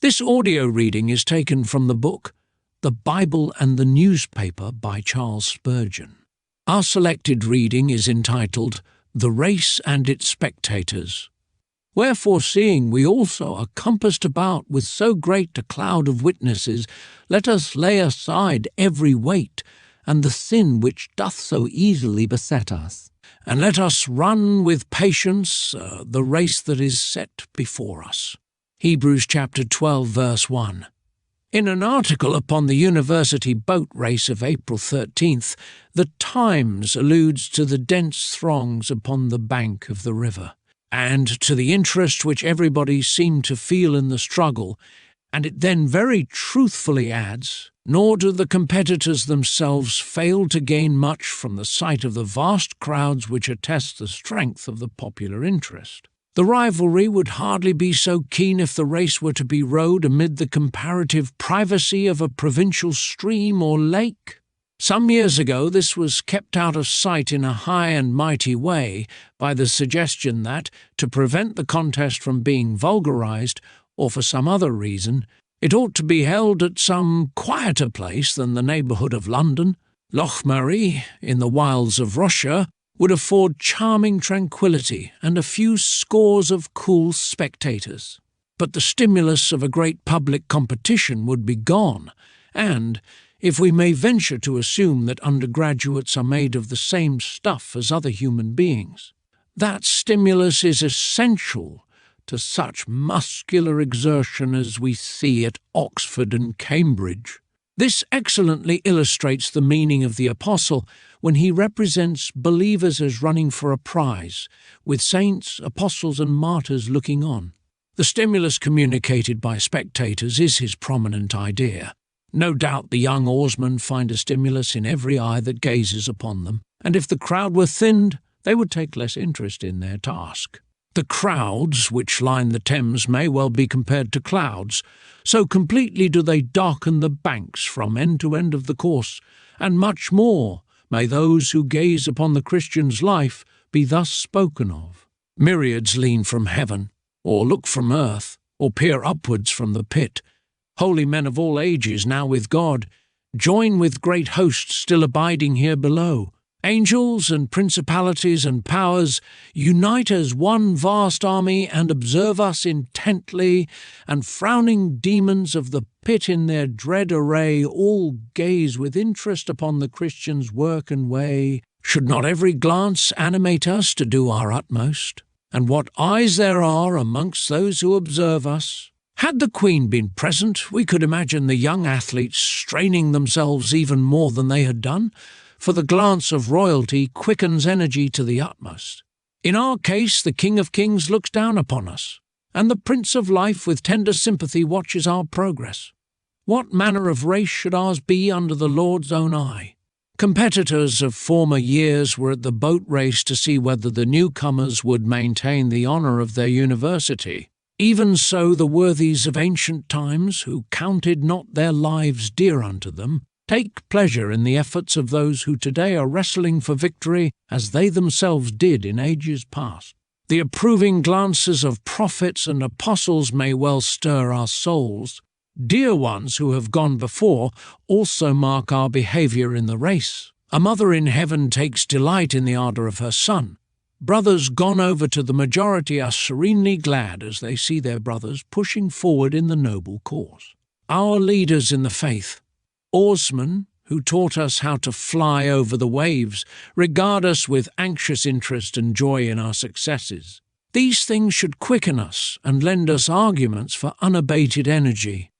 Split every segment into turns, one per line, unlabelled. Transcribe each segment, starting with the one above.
This audio reading is taken from the book The Bible and the Newspaper by Charles Spurgeon. Our selected reading is entitled The Race and Its Spectators. Wherefore, seeing we also are compassed about with so great a cloud of witnesses, let us lay aside every weight, and the sin which doth so easily beset us, and let us run with patience the race that is set before us. Hebrews chapter 12, verse 1. In an article upon the University boat race of April 13th, the Times alludes to the dense throngs upon the bank of the river, and to the interest which everybody seemed to feel in the struggle, and it then very truthfully adds, nor do the competitors themselves fail to gain much from the sight of the vast crowds which attest the strength of the popular interest. The rivalry would hardly be so keen if the race were to be rowed amid the comparative privacy of a provincial stream or lake. Some years ago this was kept out of sight in a high and mighty way by the suggestion that, to prevent the contest from being vulgarized, or for some other reason, it ought to be held at some quieter place than the neighbourhood of London. Lochmarie, in the wilds of Russia, would afford charming tranquillity and a few scores of cool spectators. But the stimulus of a great public competition would be gone, and, if we may venture to assume that undergraduates are made of the same stuff as other human beings, that stimulus is essential to such muscular exertion as we see at Oxford and Cambridge. This excellently illustrates the meaning of the Apostle when he represents believers as running for a prize, with saints, apostles and martyrs looking on. The stimulus communicated by spectators is his prominent idea. No doubt the young oarsmen find a stimulus in every eye that gazes upon them, and if the crowd were thinned, they would take less interest in their task. The crowds which line the Thames may well be compared to clouds, so completely do they darken the banks from end to end of the course, and much more may those who gaze upon the Christian's life be thus spoken of. Myriads lean from heaven, or look from earth, or peer upwards from the pit. Holy men of all ages now with God, join with great hosts still abiding here below. Angels and principalities and powers unite as one vast army and observe us intently, and frowning demons of the pit in their dread array all gaze with interest upon the Christian's work and way. Should not every glance animate us to do our utmost? And what eyes there are amongst those who observe us! Had the Queen been present, we could imagine the young athletes straining themselves even more than they had done, for the glance of royalty quickens energy to the utmost. In our case, the King of Kings looks down upon us, and the Prince of Life with tender sympathy watches our progress. What manner of race should ours be under the Lord's own eye? Competitors of former years were at the boat race to see whether the newcomers would maintain the honour of their university. Even so the worthies of ancient times, who counted not their lives dear unto them, take pleasure in the efforts of those who today are wrestling for victory as they themselves did in ages past. The approving glances of prophets and apostles may well stir our souls. Dear ones who have gone before also mark our behaviour in the race. A mother in heaven takes delight in the ardour of her son. Brothers gone over to the majority are serenely glad as they see their brothers pushing forward in the noble cause. Our leaders in the faith, oarsmen who taught us how to fly over the waves, regard us with anxious interest and joy in our successes. These things should quicken us and lend us arguments for unabated energy.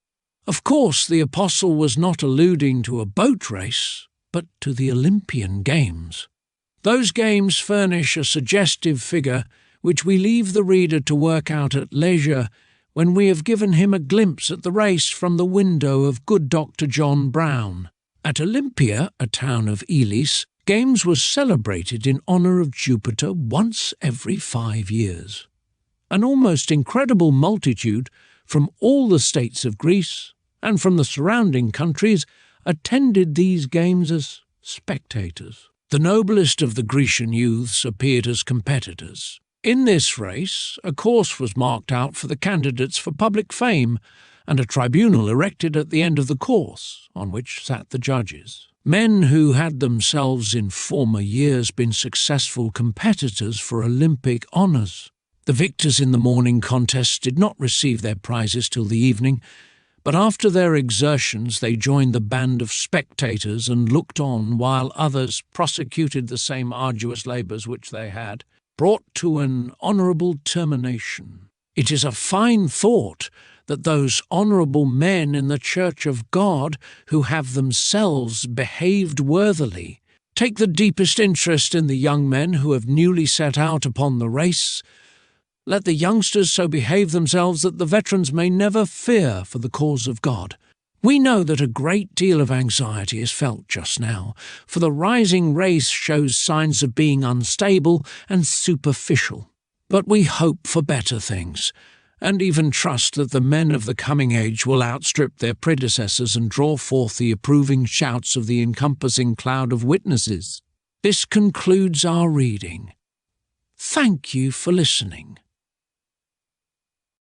Of course, the Apostle was not alluding to a boat race, but to the Olympian Games. Those games furnish a suggestive figure which we leave the reader to work out at leisure when we have given him a glimpse at the race from the window of good Dr. John Brown. At Olympia, a town of Elis, games were celebrated in honour of Jupiter once every 5 years. An almost incredible multitude from all the states of Greece and from the surrounding countries attended these games as spectators. The noblest of the Grecian youths appeared as competitors. In this race, a course was marked out for the candidates for public fame, and a tribunal erected at the end of the course, on which sat the judges. Men who had themselves in former years been successful competitors for Olympic honours. The victors in the morning contests did not receive their prizes till the evening, but after their exertions they joined the band of spectators and looked on while others prosecuted the same arduous labours which they had, brought to an honourable termination. It is a fine thought that those honourable men in the Church of God, who have themselves behaved worthily, take the deepest interest in the young men who have newly set out upon the race. Let the youngsters so behave themselves that the veterans may never fear for the cause of God. We know that a great deal of anxiety is felt just now, for the rising race shows signs of being unstable and superficial. But we hope for better things, and even trust that the men of the coming age will outstrip their predecessors and draw forth the approving shouts of the encompassing cloud of witnesses. This concludes our reading. Thank you for listening.